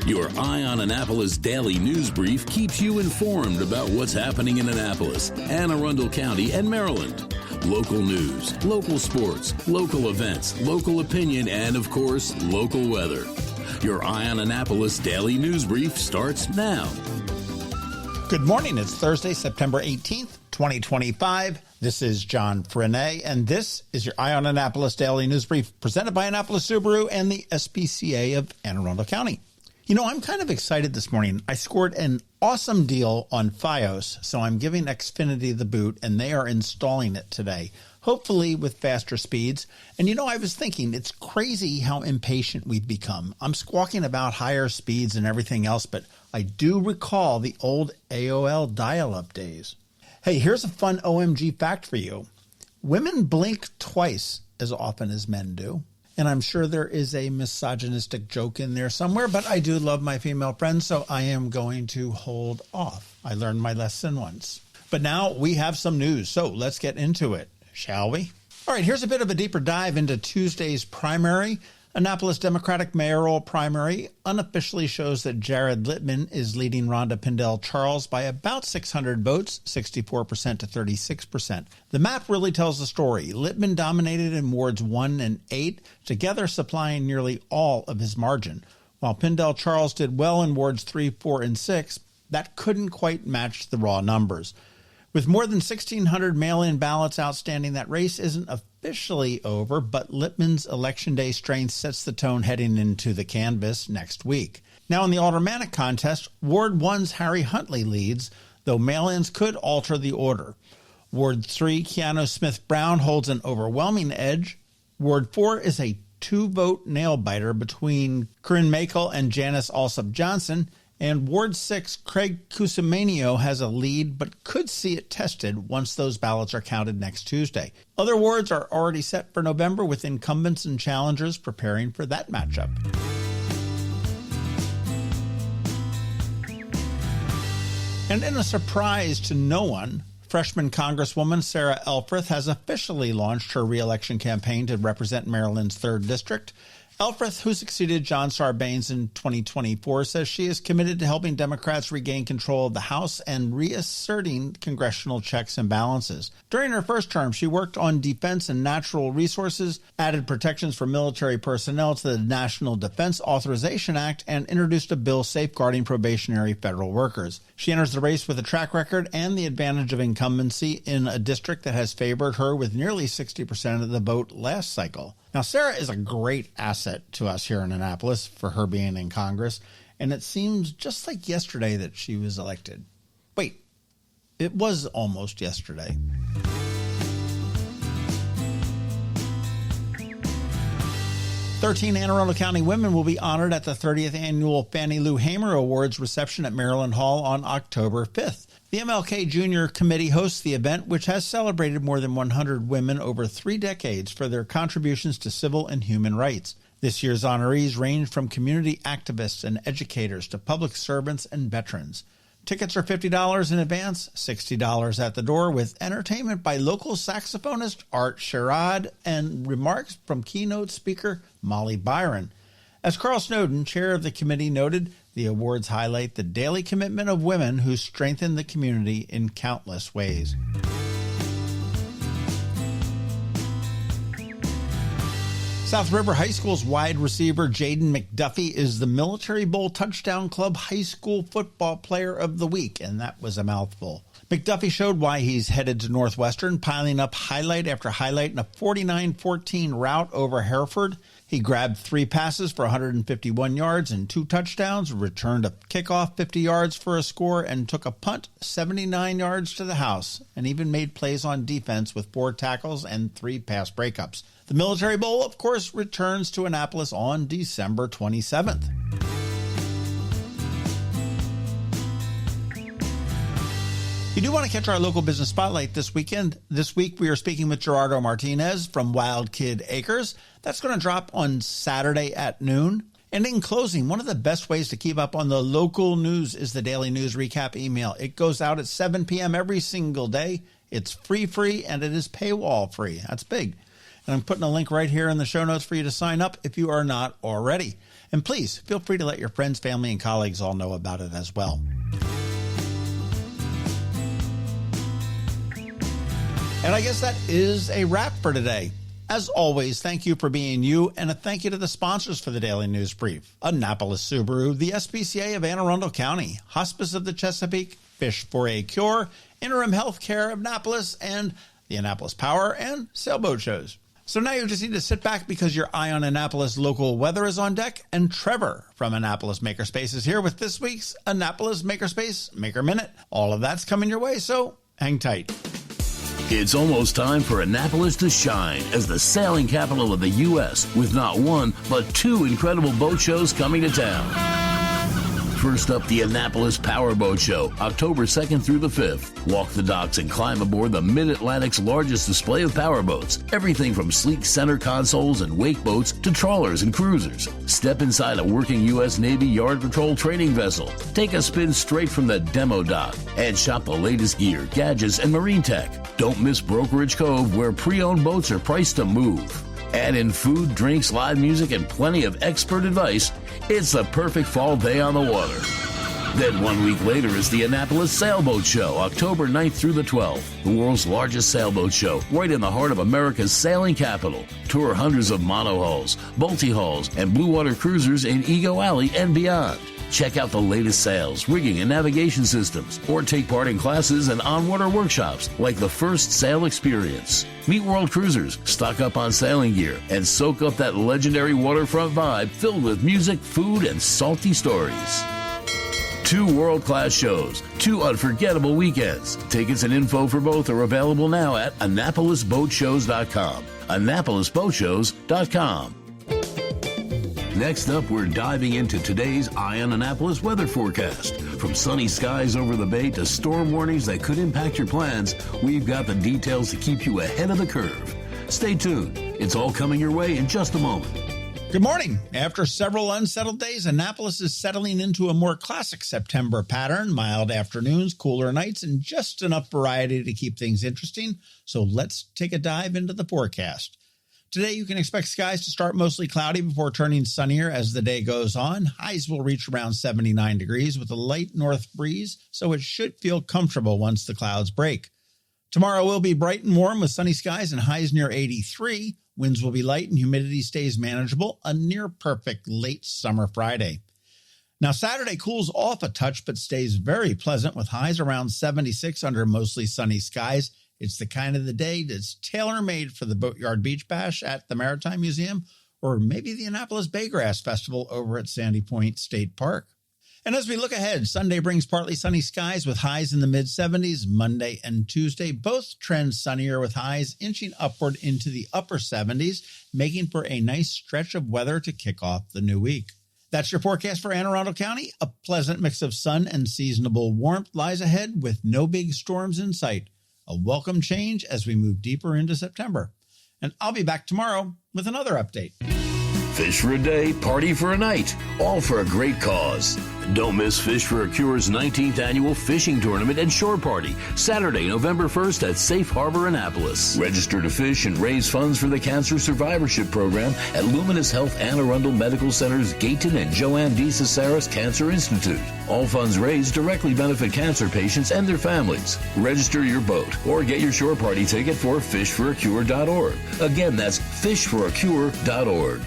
Your Eye on Annapolis daily news brief keeps you informed about what's happening in Annapolis, Anne Arundel County, and Maryland. Local news, local sports, local events, local opinion, and, of course, local weather. Your Eye on Annapolis daily news brief starts now. Good morning. It's Thursday, September 18th, 2025. This is John Frenaye, and this is your Eye on Annapolis daily news brief presented by Annapolis Subaru and the SPCA of Anne Arundel County. You know, I'm kind of excited this morning. I scored an awesome deal on Fios, so I'm giving Xfinity the boot, and they are installing it today, hopefully with faster speeds. And you know, I was thinking, it's crazy how impatient we've become. I'm squawking about higher speeds and everything else, but I do recall the old AOL dial-up days. Hey, here's a fun OMG fact for you. Women blink twice as often as men do. And I'm sure there is a misogynistic joke in there somewhere, but I do love my female friends, so I am going to hold off. I learned my lesson once. But now we have some news, so let's get into it, shall we? All right, here's a bit of a deeper dive into Tuesday's primary. Annapolis Democratic mayoral primary unofficially shows that Jared Littman is leading Rhonda Pindell-Charles by about 600 votes, 64% to 36%. The map really tells the story. Littman dominated in wards 1 and 8, together supplying nearly all of his margin. While Pindell-Charles did well in wards 3, 4, and 6, that couldn't quite match the raw numbers. With more than 1,600 mail-in ballots outstanding, that race isn't officially over, but Littman's Election Day strength sets the tone heading into the canvass next week. Now, in the aldermanic contest, Ward 1's Harry Huntley leads, though mail-ins could alter the order. Ward 3, Keanu Smith-Brown holds an overwhelming edge. Ward 4 is a two-vote nail-biter between Corinne Makel and Janice Alsop-Johnson. And Ward 6, Craig Cusimano has a lead, but could see it tested once those ballots are counted next Tuesday. Other wards are already set for November, with incumbents and challengers preparing for that matchup. And in a surprise to no one, freshman Congresswoman Sarah Elfreth has officially launched her reelection campaign to represent Maryland's 3rd District. Elfreth, who succeeded John Sarbanes in 2024, says she is committed to helping Democrats regain control of the House and reasserting congressional checks and balances. During her first term, she worked on defense and natural resources, added protections for military personnel to the National Defense Authorization Act, and introduced a bill safeguarding probationary federal workers. She enters the race with a track record and the advantage of incumbency in a district that has favored her with nearly 60% of the vote last cycle. Now, Sarah is a great asset to us here in Annapolis for her being in Congress, and it seems just like yesterday that she was elected. Wait, it was almost yesterday. Thirteen Anne Arundel County women will be honored at the 30th Annual Fannie Lou Hamer Awards reception at Maryland Hall on October 5th. The MLK Junior Committee hosts the event, which has celebrated more than 100 women over 3 decades for their contributions to civil and human rights. This year's honorees range from community activists and educators to public servants and veterans. Tickets are $50 in advance, $60 at the door, with entertainment by local saxophonist Art Sherrod and remarks from keynote speaker Molly Byron. As Carl Snowden, chair of the committee, noted, the awards highlight the daily commitment of women who strengthen the community in countless ways. South River High School's wide receiver Jaden McDuffie is the Military Bowl Touchdown Club High School Football Player of the Week, and that was a mouthful. McDuffie showed why he's headed to Northwestern, piling up highlight after highlight in a 49-14 rout over Hereford. He grabbed 3 passes for 151 yards and 2 touchdowns, returned a kickoff 50 yards for a score, and took a punt 79 yards to the house, and even made plays on defense with 4 tackles and 3 pass breakups. The Military Bowl, of course, returns to Annapolis on December 27th. You do want to catch our local business spotlight this weekend. This week we are speaking with Gerardo Martinez from Wild Kid Acres. That's going to drop on Saturday at noon. And in closing, one of the best ways to keep up on the local news is the Daily News Recap email. It goes out at 7 p.m. every single day. It's free, and it is paywall free. That's big. And I'm putting a link right here in the show notes for you to sign up if you are not already. And please feel free to let your friends, family, and colleagues all know about it as well. And I guess that is a wrap for today. As always, thank you for being you, and a thank you to the sponsors for the Daily News Brief. Annapolis Subaru, the SPCA of Anne Arundel County, Hospice of the Chesapeake, Fish for a Cure, Interim Healthcare of Annapolis, and the Annapolis Power and Sailboat Shows. So now you just need to sit back because your eye on Annapolis local weather is on deck, and Trevor from Annapolis Makerspace is here with this week's Annapolis Makerspace Maker Minute. All of that's coming your way, so hang tight. It's almost time for Annapolis to shine as the sailing capital of the U.S. with not one, but two incredible boat shows coming to town. First up, the Annapolis Power Boat Show, October 2nd through the 5th. Walk the docks and climb aboard the Mid-Atlantic's largest display of power boats. Everything from sleek center consoles and wake boats to trawlers and cruisers. Step inside a working U.S. Navy Yard Patrol training vessel. Take a spin straight from the demo dock and shop the latest gear, gadgets, and marine tech. Don't miss Brokerage Cove, where pre-owned boats are priced to move. Add in food, drinks, live music, and plenty of expert advice. It's the perfect fall day on the water. Then 1 week later is the Annapolis Sailboat Show, October 9th through the 12th. The world's largest sailboat show, right in the heart of America's sailing capital. Tour hundreds of monohulls, multi-hulls, and blue water cruisers in Ego Alley and beyond. Check out the latest sails, rigging, and navigation systems, or take part in classes and on-water workshops like the First Sail Experience. Meet world cruisers, stock up on sailing gear, and soak up that legendary waterfront vibe filled with music, food, and salty stories. 2 world-class shows, 2 unforgettable weekends. Tickets and info for both are available now at AnnapolisBoatShows.com. AnnapolisBoatShows.com. Next up, we're diving into today's Eye on Annapolis weather forecast. From sunny skies over the bay to storm warnings that could impact your plans, we've got the details to keep you ahead of the curve. Stay tuned. It's all coming your way in just a moment. Good morning. After several unsettled days, Annapolis is settling into a more classic September pattern. Mild afternoons, cooler nights, and just enough variety to keep things interesting. So let's take a dive into the forecast. Today, you can expect skies to start mostly cloudy before turning sunnier as the day goes on. Highs will reach around 79 degrees with a light north breeze, so it should feel comfortable once the clouds break. Tomorrow will be bright and warm with sunny skies and highs near 83. Winds will be light and humidity stays manageable, a near-perfect late summer Friday. Now, Saturday cools off a touch but stays very pleasant with highs around 76 under mostly sunny skies. It's the kind of the day that's tailor-made for the Boatyard Beach Bash at the Maritime Museum or maybe the Annapolis Baygrass Festival over at Sandy Point State Park. And as we look ahead, Sunday brings partly sunny skies with highs in the mid-70s. Monday and Tuesday both trend sunnier with highs inching upward into the upper 70s, making for a nice stretch of weather to kick off the new week. That's your forecast for Anne Arundel County. A pleasant mix of sun and seasonable warmth lies ahead with no big storms in sight. A welcome change as we move deeper into September. And I'll be back tomorrow with another update. Fish for a day, party for a night, all for a great cause. Don't miss Fish for a Cure's 19th annual fishing tournament and shore party, Saturday, November 1st at Safe Harbor, Annapolis. Register to fish and raise funds for the Cancer Survivorship Program at Luminous Health Anne Arundel Medical Center's Gayton and Joanne D. Cesaris Cancer Institute. All funds raised directly benefit cancer patients and their families. Register your boat or get your shore party ticket for fishforacure.org. Again, that's fishforacure.org.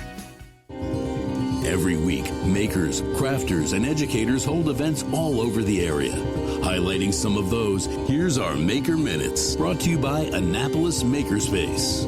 Every week, makers, crafters, and educators hold events all over the area. Highlighting some of those, here's our Maker Minutes, brought to you by Annapolis Makerspace.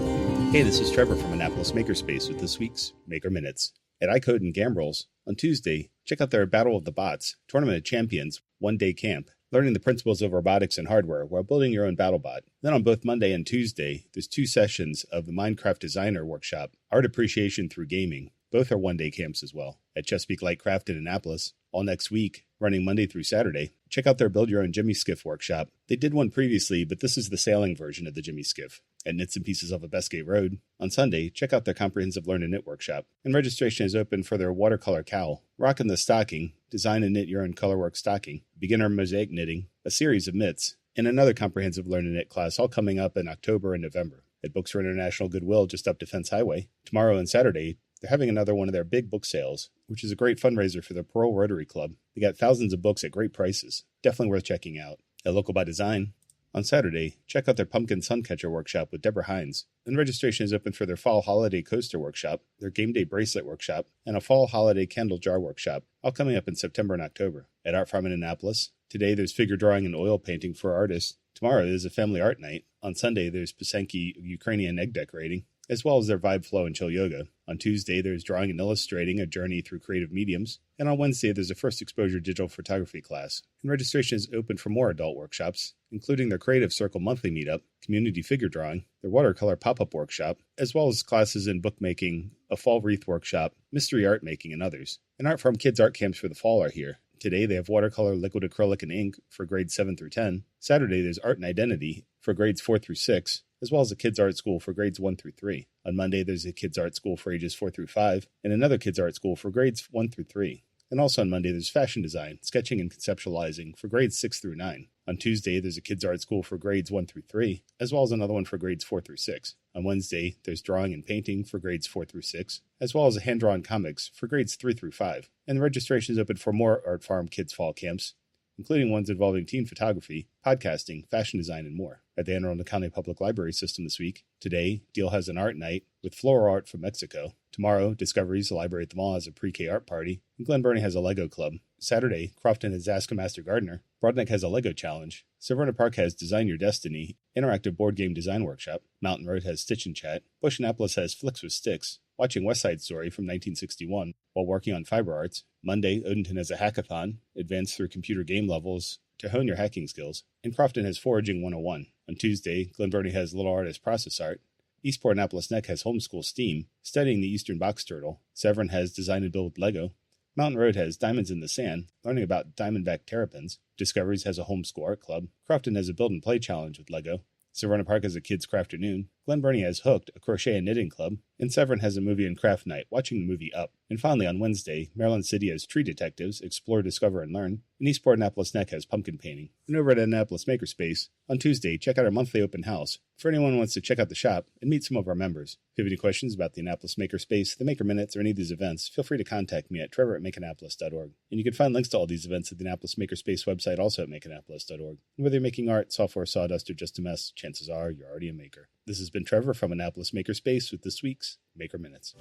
Hey, this is Trevor from Annapolis Makerspace with this week's Maker Minutes. At iCode and Gambrels, on Tuesday, check out their Battle of the Bots, Tournament of Champions, one-day camp, learning the principles of robotics and hardware while building your own BattleBot. Then on both Monday and Tuesday, there's 2 sessions of the Minecraft Designer Workshop, Art Appreciation Through Gaming. Both are one-day camps as well. At Chesapeake Lightcraft in Annapolis, all next week, running Monday through Saturday. Check out their Build Your Own Jimmy Skiff workshop. They did one previously, but this is the sailing version of the Jimmy Skiff. At Knits and Pieces off of Bestgate Road, on Sunday, check out their Comprehensive Learn and Knit workshop. And registration is open for their watercolor cowl, Rockin' the Stocking, Design and Knit Your Own Colorwork Stocking, Beginner Mosaic Knitting, a series of mitts, and another Comprehensive Learn and Knit class all coming up in October and November. At Books for International Goodwill just up Defense Highway. Tomorrow and Saturday, they're having another one of their big book sales, which is a great fundraiser for the Pearl Rotary Club. They got thousands of books at great prices. Definitely worth checking out. At Local by Design, on Saturday, check out their Pumpkin Suncatcher Workshop with Deborah Hines. And registration is open for their Fall Holiday Coaster Workshop, their Game Day Bracelet Workshop, and a Fall Holiday Candle Jar Workshop, all coming up in September and October. At Art Farm in Annapolis, today there's figure drawing and oil painting for artists. Tomorrow there's a family art night. On Sunday, there's Pasenki Ukrainian egg decorating, as well as their Vibe Flow and Chill Yoga. On Tuesday, there's Drawing and Illustrating, a journey through creative mediums. And on Wednesday, there's a First Exposure digital photography class. And registration is open for more adult workshops, including their Creative Circle monthly meetup, community figure drawing, their watercolor pop-up workshop, as well as classes in bookmaking, a fall wreath workshop, mystery art making, and others. And Art Farm Kids art camps for the fall are here. Today, they have watercolor, liquid acrylic, and ink for grades 7 through 10. Saturday, there's Art and Identity for grades 4 through 6, as well as a Kids Art School for grades 1 through 3. On Monday, there's a Kids Art School for ages 4 through 5, and another Kids Art School for grades 1 through 3. And also on Monday, there's Fashion Design, Sketching and Conceptualizing for grades 6 through 9. On Tuesday, there's a Kids Art School for grades 1 through 3, as well as another one for grades 4 through 6. On Wednesday, there's Drawing and Painting for grades 4 through 6, as well as a Hand-Drawn Comics for grades 3 through 5. And the registration is open for more Art Farm Kids Fall camps, including ones involving teen photography, podcasting, fashion design, and more. At the Anne Arundel County Public Library System this week, today, Deal has an art night with floral art from Mexico. Tomorrow, Discoveries, the Library at the Mall, has a pre-K art party, and Glen Burnie has a Lego club. Saturday, Crofton has Ask a Master Gardener. Broadneck has a Lego challenge. Severna Park has Design Your Destiny, interactive board game design workshop. Mountain Road has Stitch and Chat. Bush Annapolis has Flicks with Sticks, watching West Side Story from 1961 while working on fiber arts. Monday, Odenton has a hackathon, advanced through computer game levels to hone your hacking skills. And Crofton has Foraging 101. On Tuesday, Glen Burnie has Little Artist Process Art. Eastport Annapolis Neck has Homeschool STEAM, studying the Eastern Box Turtle. Severn has Design and Build with Lego. Mountain Road has Diamonds in the Sand, learning about diamondback terrapins. Discoveries has a Homeschool Art Club. Crofton has a Build and Play Challenge with Lego. Severna Park has a Kids Crafternoon. Glen Burnie has Hooked, a crochet and knitting club. And Severn has a movie and craft night, watching the movie Up. And finally, on Wednesday, Maryland City has Tree Detectives, Explore, Discover, and Learn. And Eastport Annapolis Neck has Pumpkin Painting. And over at Annapolis Makerspace, on Tuesday, check out our monthly open house for anyone who wants to check out the shop and meet some of our members. If you have any questions about the Annapolis Makerspace, the Maker Minutes, or any of these events, feel free to contact me at trevor@makeannapolis.org. And you can find links to all these events at the Annapolis Makerspace website, also at makeannapolis.org. And whether you're making art, software, sawdust, or just a mess, chances are you're already a maker. This has been Trevor from Annapolis Makerspace with this week's Maker Minutes.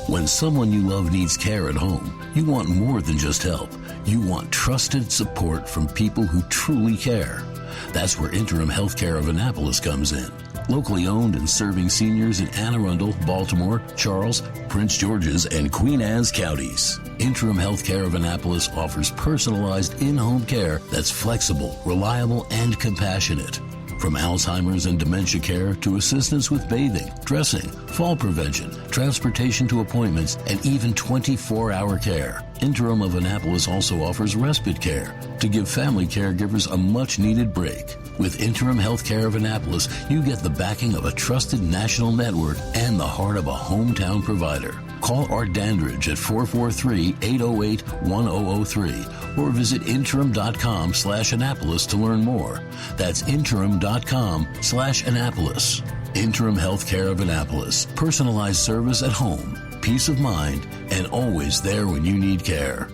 When someone you love needs care at home, you want more than just help. You want trusted support from people who truly care. That's where Interim Healthcare of Annapolis comes in. Locally owned and serving seniors in Anne Arundel, Baltimore, Charles, Prince George's, and Queen Anne's counties. Interim Healthcare of Annapolis offers personalized in-home care that's flexible, reliable, and compassionate. From Alzheimer's and dementia care to assistance with bathing, dressing, fall prevention, transportation to appointments, and even 24-hour care. Interim of Annapolis also offers respite care to give family caregivers a much-needed break. With Interim Healthcare of Annapolis, you get the backing of a trusted national network and the heart of a hometown provider. Call Art Dandridge at 443-808-1003 or visit interim.com/Annapolis to learn more. That's interim.com/Annapolis. Interim Healthcare of Annapolis. Personalized service at home, peace of mind, and always there when you need care.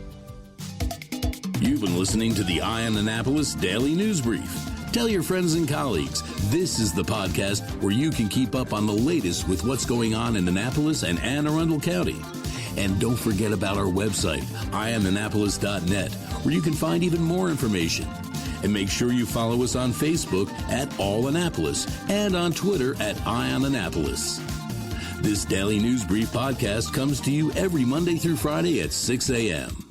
You've been listening to the Eye on Annapolis Daily News Brief. Tell your friends and colleagues, this is the podcast where you can keep up on the latest with what's going on in Annapolis and Anne Arundel County. And don't forget about our website, eyeonannapolis.net, where you can find even more information. And make sure you follow us on Facebook at All Annapolis and on Twitter at Eye on Annapolis. This Daily News Brief podcast comes to you every Monday through Friday at 6 a.m.